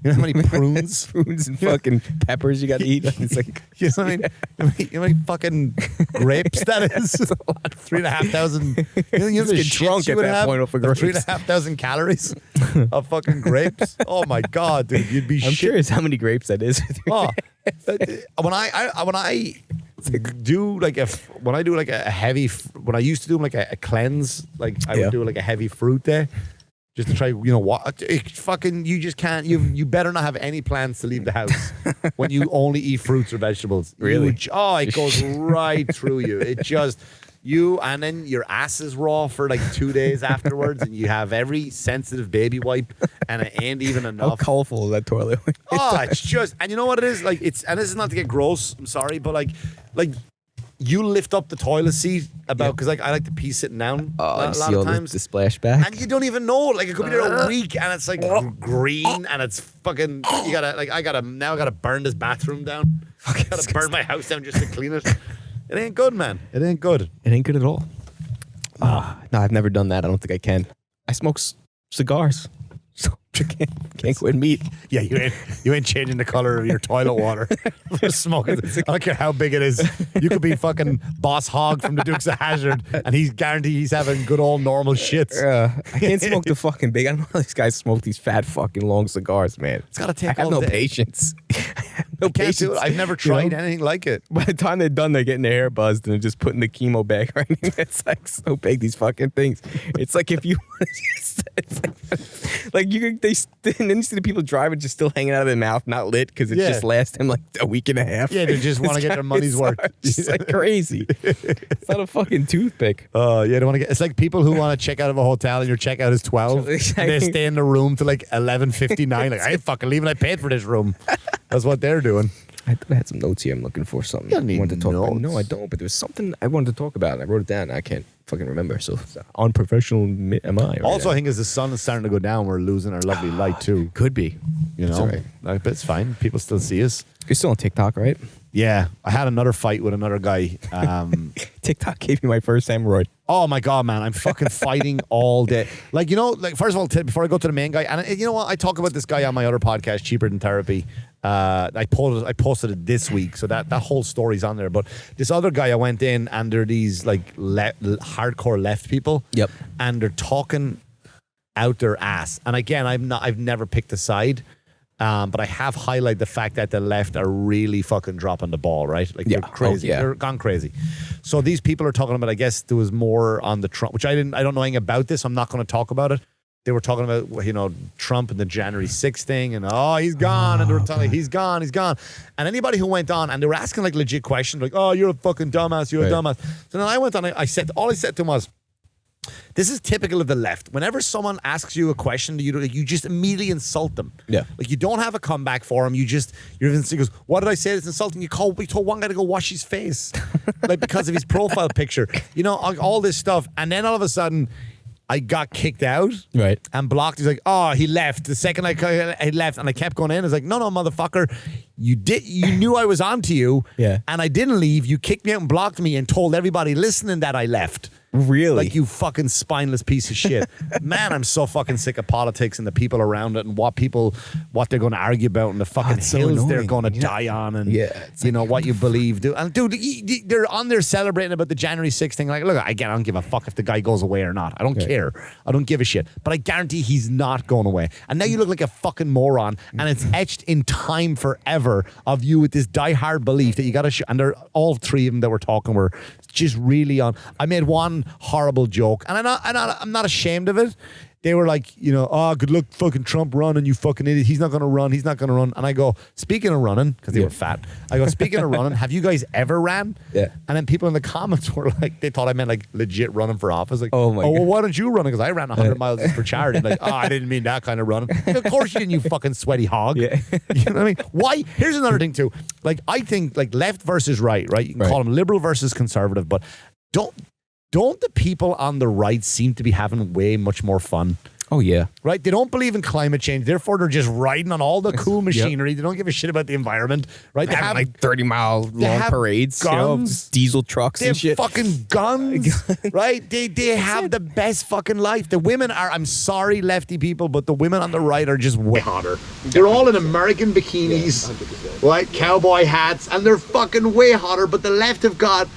You know how many prunes? Prunes and fucking peppers you got to eat? It's like, you know what I mean? You know how many fucking grapes that is? 3,500. You just get drunk at that point off of grapes. 3,500 calories of fucking grapes. Oh my god, dude, you'd be. I'm curious how many grapes that is. When I do a heavy, when I used to do like a cleanse, like I would do like a heavy fruit day. Just to try, you just can't, you better not have any plans to leave the house when you only eat fruits or vegetables. Really? It goes right through you. It just, and then your ass is raw for like 2 days afterwards and you have every sensitive baby wipe and it ain't even enough. How colorful is that toilet? It's just, and you know what it is? Like, and this is not to get gross, I'm sorry, but like, you lift up the toilet seat because I like to pee sitting down a lot of times. The splashback. And you don't even know. Like it could be there a week and it's like green and it's fucking I gotta burn this bathroom down. I gotta burn my house down just to clean it. It ain't good, man. It ain't good. It ain't good at all. No, I've never done that. I don't think I can. I smoke cigars. So can't quit meat. Yeah, you ain't changing the color of your toilet water for smoking. I don't care how big it is. You could be fucking Boss Hogg from the Dukes of Hazzard, and he's guaranteed he's having good old normal shits. I can't smoke the fucking big. I don't know how these guys smoke these fat fucking long cigars, man. It's gotta take. I have no patience. No patience. I've never tried anything like it. By the time they're done, they're getting their hair buzzed and they're just putting the chemo bag right in. It's like so big, these fucking things. It's like if you, then you see the people driving just still hanging out of their mouth, not lit because it just lasts them like a week and a half. Yeah, they just want to get their money's worth. It's like crazy. It's not a fucking toothpick. Yeah, they want to get. It's like people who want to check out of a hotel and your checkout is 12. Exactly. They stay in the room till like 11:59. Like I ain't fucking leaving. I paid for this room. That's what they're doing. I thought I had some notes here. I'm looking for something. You don't need I wanted to talk about. notes. No, I don't. But there was something I wanted to talk about. And I wrote it down. I can't fucking remember. So unprofessional am I? Right Also, now. I think as the sun is starting to go down, we're losing our lovely light too. Could be. You It's know, all right. like, but it's fine. People still see us. You're still on TikTok, right? Yeah, I had another fight with another guy. TikTok gave me my first hemorrhoid. Oh my god, man! I'm fucking fighting all day. Like, you know, like, first of all, before I go to the main guy, and you know what, I talk about this guy on my other podcast, Cheaper Than Therapy. I posted it this week, so that whole story's on there. But this other guy, I went in, and they're these like hardcore left people. Yep. And they're talking out their ass. And again, I've never picked a side. But I have highlighted the fact that the left are really fucking dropping the ball, right? Like, Yeah. they're crazy. Oh, yeah. They're gone crazy. So these people are talking about, I guess there was more on the Trump, which I don't know anything about this. I'm not going to talk about it. They were talking about, you know, Trump and the January 6th thing, and he's gone, and they were telling he's gone. And anybody who went on, and they were asking like legit questions, like, oh, you're a fucking dumbass, you're a dumbass. So then I went on, I said to him was, this is typical of the left. Whenever someone asks you a question, you just immediately insult them. Yeah. Like, you don't have a comeback for him. You're he goes, what did I say that's insulting? We told one guy to go wash his face. Like, because of his profile picture. You know, all this stuff. And then all of a sudden, I got kicked out. Right. And blocked. He's like, oh, he left. The second he left, and I kept going in. I was like, no, motherfucker. You knew I was on to you. Yeah. And I didn't leave. You kicked me out and blocked me and told everybody listening that I left. Really? Like, you fucking spineless piece of shit. Man, I'm so fucking sick of politics and the people around it and what they're going to argue about and the fucking it's so hills they're annoying. going to die on and, it's you know, what you believe. Dude. And, dude, they're on there celebrating about the January 6th thing. Like, look, I don't give a fuck if the guy goes away or not. I don't care. I don't give a shit. But I guarantee he's not going away. And now you look like a fucking moron, and it's etched in time forever of you with this diehard belief that you got to and they're all three of them that we're talking were just really on. I made one horrible joke, and I'm not ashamed of it. They were like, you know, oh, good luck fucking Trump running, you fucking idiot. He's not going to run. And I go, speaking of running, because they were fat, I go, speaking of running, have you guys ever ran? Yeah. And then people in the comments were like, they thought I meant like legit running for office. Like, Oh, my well, God. why don't you run? Because I ran 100 miles just for charity. Like, oh, I didn't mean that kind of running. Of course you didn't, you fucking sweaty hog. Yeah. You know what I mean? Why? Here's another thing too. Like, I think like left versus right? You can call them liberal versus conservative, but don't the people on the right seem to be having way much more fun? Oh, yeah. Right? They don't believe in climate change. Therefore, they're just riding on all the cool machinery. They don't give a shit about the environment. Right? They have like 30-mile long have parades, you know, guns. diesel trucks They and have shit. fucking guns, right? They have the best fucking life. The women are, I'm sorry, lefty people, but the women on the right are just way hotter. They're all in American bikinis, right? Cowboy hats, and they're fucking way hotter, but the left have got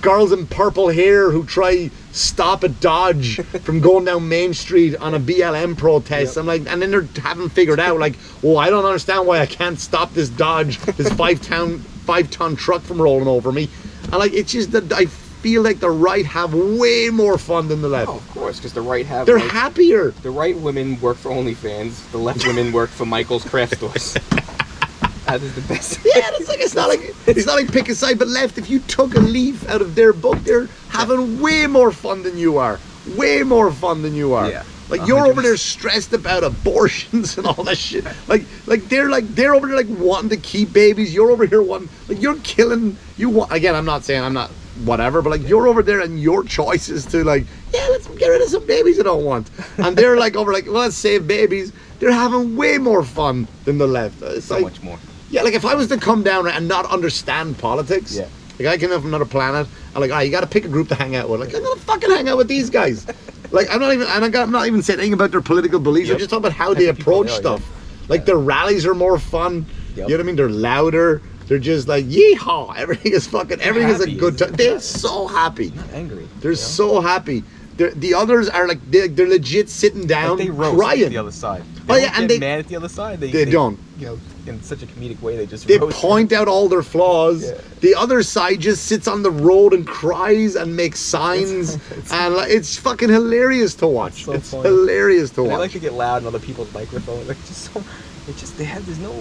girls in purple hair who try stop a Dodge from going down Main Street on a BLM protest. I'm like, and then they haven't figured out, like, oh, I don't understand why I can't stop this Dodge, this 5-ton truck from rolling over me. And like, it's just that I feel like the right have way more fun than the left. Oh, of course, because the right have. They're like, happier. The right women work for OnlyFans. The left women work for Michael's craft stores. That is the best. Yeah, it's not like pick a side, but left, if you took a leaf out of their book, they're having way more fun than you are. Way more fun than you are. Yeah. Like, you're over there stressed about abortions and all that shit. Like they're over there like wanting to keep babies. You're over here wanting, like, you're killing. Again, I'm not saying I'm not whatever, but like, you're over there and your choice is to like, yeah, let's get rid of some babies I don't want. And they're like over like, well, let's save babies. They're having way more fun than the left. It's So like, much more. yeah, like if I was to come down and not understand politics, Yeah. like I came in from another planet, I'm like, you got to pick a group to hang out with. Like, I'm gonna fucking hang out with these guys. Like, I'm not even saying anything about their political beliefs. I'm just talking about how they approach stuff. Like, their rallies are more fun. Yep. You know what I mean? They're louder. They're just like, yeehaw! Everything is a happy. good time. They're so happy. Not angry. They're so happy. The others are like, they're legit sitting down, Like they roast crying. the other side. Oh, They yeah, don't and get they- mad at the other side. They don't. You know, in such a comedic way, they just They roast point out all their flaws. Yeah. The other side just sits on the road and cries and makes signs, and like, it's fucking hilarious to watch. so It's funny. hilarious to And watch. they like to get loud in other people's microphones. Like, just so. It's just there's no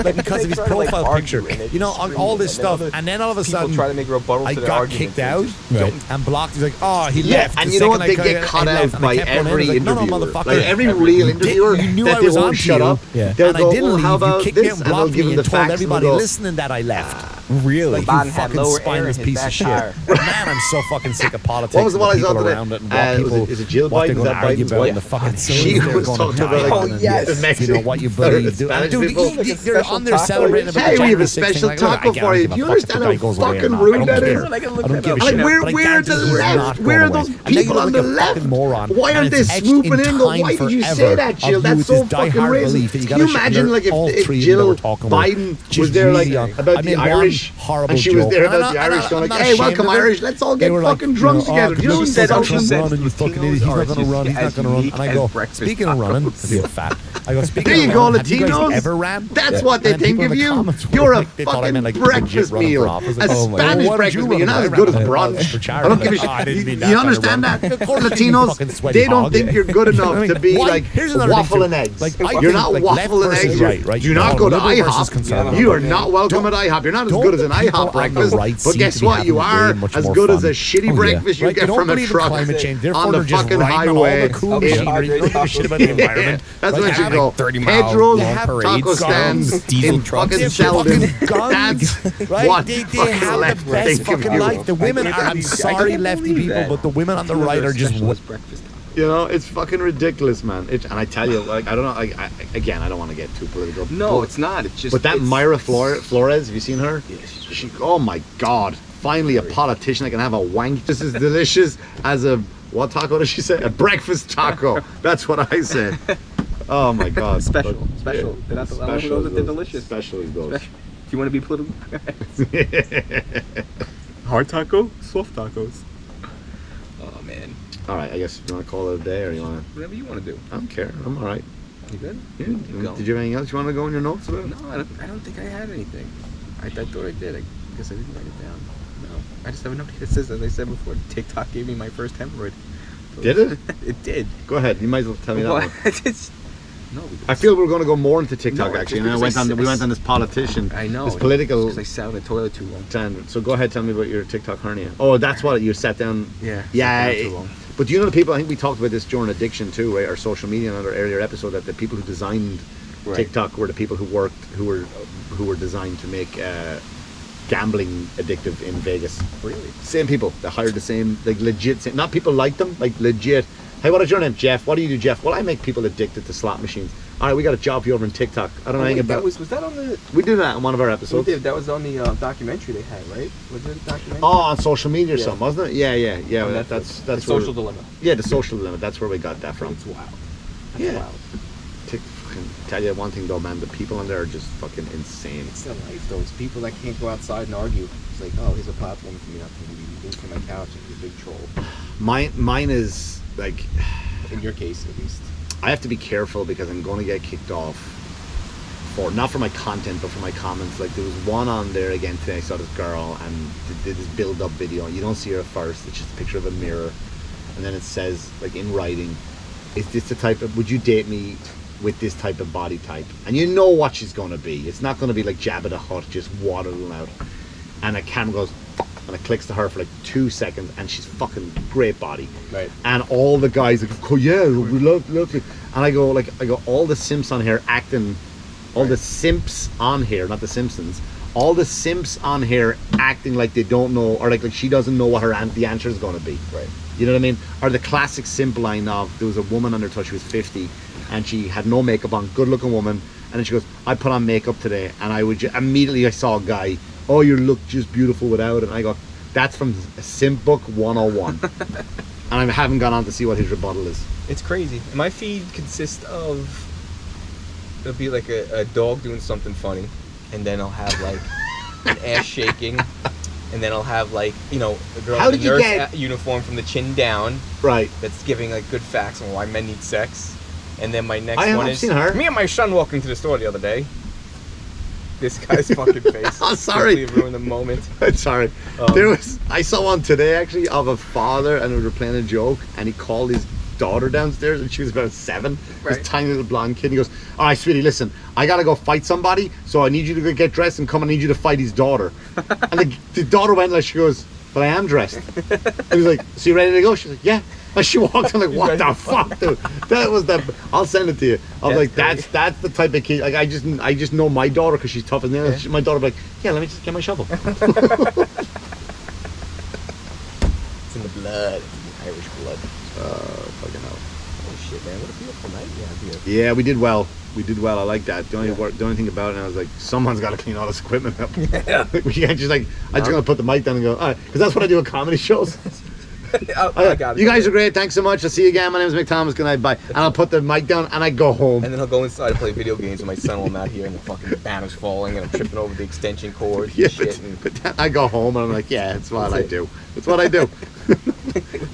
Like, because of his they try to, like, profile argue, picture, and they you know, scream, all this and then stuff, other and then all of a people sudden, try to make rebuttals I to their got arguments. kicked out Right. and blocked. He's like, oh, he Yeah, left. And The you know what? second They I get I cut left, out and I by kept going in. every I was like, no, interviewer. motherfucker. Like every real interviewer you knew that I they was won't on shut you, up. Yeah. They'll and I go, didn't well, leave. how You about kicked me this? out and And they'll blocked give me them and the told facts. everybody and they'll go, listening that I left. Really? Like, Biden you had fucking lower air in spineless his piece back of shit. tire. Man, I'm so fucking sick of politics. What was the and one I saw people today? around it and what people, is it Jill what Biden? they're Is going to that argue Biden's about wife? and the fucking She hills they're was going talking to about, die like, on the and, Mexican- you know, what you or believe. Spanish Dude, people. they're on there celebrating about Hey, the we have a January 6th thing. special Like, look, taco I for you. don't Do you give a fuck if understand the how guy goes away or fucking not. rude I don't that care. is? I can look I don't that give a up. shit. Like, But I where are guarantee the he's left? not Where going are those away. And now you people look on like the a left? fucking moron. Why And aren't they it's etched swooping in? time Go, why did you say forever that, of Jill? you That's with so this fucking diehard racist. belief that you Can gotta you imagine, like, all if three of them that Jill we're talking about Biden just was there, like, really, about I the mean, one Irish, horrible and she was joke. there And about the I'm Irish, not- going I'm like, not hey, ashamed welcome of it. Irish, let's all They get were like, fucking drunk you know, together. You know, She said social Trump sense. run and you fucking idiot. He's not going to run. He's not going to run. And I go, speaking of running, to be a fat. I go, speaking There you of go, running, have you guys Latinos. ever ran? That's what they And then think people of in the you. comments were You're a like, they thought I fucking meant, like, breakfast legit running meal. for office. A Like, oh my God. Spanish Well, why did you breakfast meal. You're run? not as I good as ran brunch. for I charity. don't give a Like, oh, I didn't mean shit. that You kind of understand run. that? Of course you mean fucking Latinos, sweaty they don't hog. think you're good I enough mean, to be why- like here's another thing waffle too. and eggs. Like, I You're think, not like, waffle and left eggs. versus You're- right, right? Do not go to Liberal versus IHOP. conservative. You are not welcome Don't- at IHOP. You're not as don't good as an the people IHOP on the breakfast. right But seem guess to be what? You having are way much as more good as fun. a shitty Oh, yeah. breakfast you Right? They get don't from a believe in truck climate change. Therefore, on the they're just fucking riding on all highway. the cool in- machinery. They don't give a shit about the environment. That's Like, when you having go. 30-mile Pedro's long taco parades, stands guns, diesel in trucks. fucking They're Sheldon. fucking guns, That's right? what They fucking have left the best think of fucking you. life. The women I are, can't I'm believe- I sorry, can't lefty believe people, that. but the women on the right are just. breakfast. You know, it's fucking ridiculous, man. And I tell you, like, I don't know. Again, I don't want to get too political. No, but- it's not. It's just. But that it's, Myra Flores, have you seen her? Yeah, she's She, oh my God! Finally, a politician that can have a wank just as delicious as a what taco did she say? A breakfast taco. That's what I said. Oh my God! Special. But, Special. yeah, They're not the only special those is they're those. delicious. Special is those. Special. Do you want to be political? Hard taco, soft tacos. Oh man. All right, I guess you want to call it a day, or you want to? Whatever you want to do. I don't care. I'm all right. You good? Yeah. Keep going. Did you have anything else you want to go in your notes about? No, I don't think I had anything. I thought I did. I guess I didn't write it down. No. I just have a note that says, as I said before, TikTok gave me my first hemorrhoid. So Did it? It did. Go ahead. You might as well tell me that Well, one. it's- no, I feel we're going to go more into TikTok No, actually, just and then because we went on this politician, I know. this political Because I sat on the toilet too long. standard. So go ahead, tell me about your TikTok hernia. Oh, that's what you sat down. Yeah. Yeah. sat down too long. But do you know the people? I think we talked about this during addiction too, right? Or social media in another earlier episode, that the people who designed Right. TikTok were the people who were designed to make gambling addictive in Vegas. Really? Same people. They hired the same, like legit. Not people like them, like legit. Hey, what is your name, Jeff? What do you do, Jeff? Well, I make people addicted to slot machines. All right, we got a job for you over in TikTok. I don't know anything about. was that on the? We did that in one of our We episodes. did. That was on the documentary they had, right? Was it a documentary? Oh, on social media or Yeah. something, wasn't it? Yeah. On Well, Netflix. that's The where, social dilemma. Yeah, the social dilemma. That's where we got that from. It's wild. That's Yeah. wild. Fucking tell you one thing though, man. The people on there are just fucking insane. It's the life though. It's people that can't go outside and argue. It's like, oh, here's a platform for me not to be from my couch and be a big troll. Mine is like, In your case, at least. I have to be careful because I'm going to get kicked off for not for my content but for my comments. Like there was one on there again today. I saw this girl and did this build-up video. You don't see her at first. It's just a picture of a mirror, and then it says like in writing, "Is this the type of? Would you date me with this type of body type?" And you know what she's going to be. It's not going to be like Jabba the Hutt just waddling out. And a camera goes and it clicks to her for like 2 seconds, and she's fucking great body. Right. And all the guys are like, oh yeah, we love it. And I go, all the simps on here acting, all the simps on here, not the Simpsons, all the simps on here acting like they don't know, or like she doesn't know what the answer is going to be. Right. You know what I mean? Or the classic simp line of, there was a woman on her touch, she was 50, and she had no makeup on, good looking woman, and then she goes, I put on makeup today, and I would immediately I saw a guy, oh, you look just beautiful without it. And I go, that's from Simp Book 101. And I haven't gone on to see what his rebuttal is. It's crazy. My feed consists of, it'll be like a dog doing something funny, and then I'll have like an ass shaking, and then I'll have like, you know, a girl How in a did you nurse get- uniform from the chin down Right. that's giving like good facts on why men need sex. And then my next I one have is seen her. me and my son walking to the store the other day. This guy's fucking face. I'm sorry. Completely ruined the moment. Sorry. I saw one today actually of a father, and we were playing a joke, and he called his daughter downstairs, and she was about 7. Right. This tiny little blonde kid. He goes, all right, sweetie, listen, I gotta go fight somebody, so I need you to go get dressed and come. I need you to fight his daughter. And the daughter went like, she goes, but I am dressed. And he was like, so you ready to go? She's like, yeah. And she walked in like, what the fuck, dude? That was the. I'll send it to you. I was like, that's the type of kid. Like I just know my daughter because she's tough as nails. Yeah. My daughter be like, yeah, let me just get my shovel. It's in the blood. It's in the Irish blood. Fucking hell. Oh shit, man! What a beautiful night you have here. Yeah, we did well. We did well. I like that. The only thing about it, and I was like, someone's got to clean all this equipment up. Yeah. We can't just like, I'm just gonna put the mic down and go, all right, because that's what I do at comedy shows. I got it. You guys are great. Thanks so much. I'll see you again. My name is Mick Thomas. Good night. Bye. And I'll put the mic down and I go home. And then I'll go inside and play video games with my son while I'm out here and the fucking banner's falling and I'm tripping over the extension cord and Yeah, shit. And but then I go home and I'm like, yeah, it's what I do. It's what I do.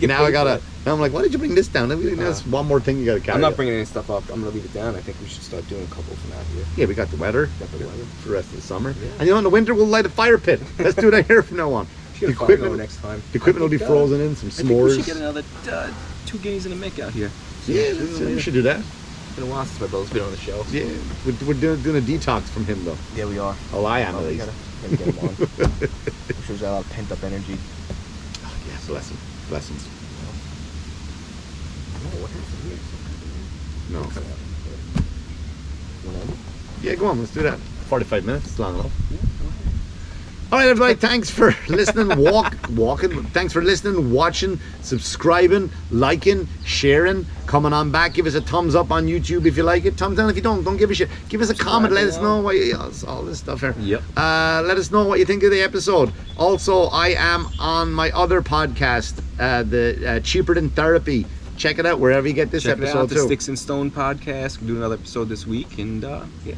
Now I gotta. Now I'm like, why did you bring this down? That's one more thing you gotta carry. I'm not up. bringing any stuff up. I'm gonna leave it down. I think we should start doing a couple from out here. Yeah, we got the weather. Got the weather. For the rest of the summer. Yeah. And you know, in the winter we'll light a fire pit. Let's do that here from now on. Should get a fire going next time. The equipment will be frozen in. Some I think we s'mores. should get another 2 guineas and a Mick out here. Yeah, we should do that. It's been a while since my brother's been on the show. Yeah, we're doing a detox from him though. Yeah, we are. Oh, I am at We least. gotta get him on. I'm sure he's got a lot of pent up energy. Oh, yeah, blessings. Blessings. Oh, what happened here? No. Wanna end it? Yeah, go on. Let's do that. 45 minutes. It's long enough. All right, everybody. Thanks for listening. Walking. Thanks for listening, watching, subscribing, liking, sharing, coming on back. Give us a thumbs up on YouTube if you like it. Thumbs down if you don't. Don't give a shit. Give us a comment. Let us know what you, all this stuff here. Yep. Let us know what you think of the episode. Also, I am on my other podcast, the Cheaper Than Therapy. Check it out wherever you get this Check it episode out, the too. Sticks and Stone podcast. We'll do another episode this week, and yeah,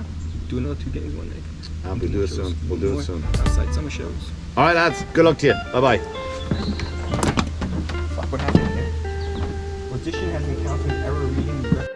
do another 2 games one day. We'll do it soon. We'll do it soon. Outside summer shows. All right, lads. Good luck to you. Bye bye. Fuck, what happened here? Logician has encountered error reading.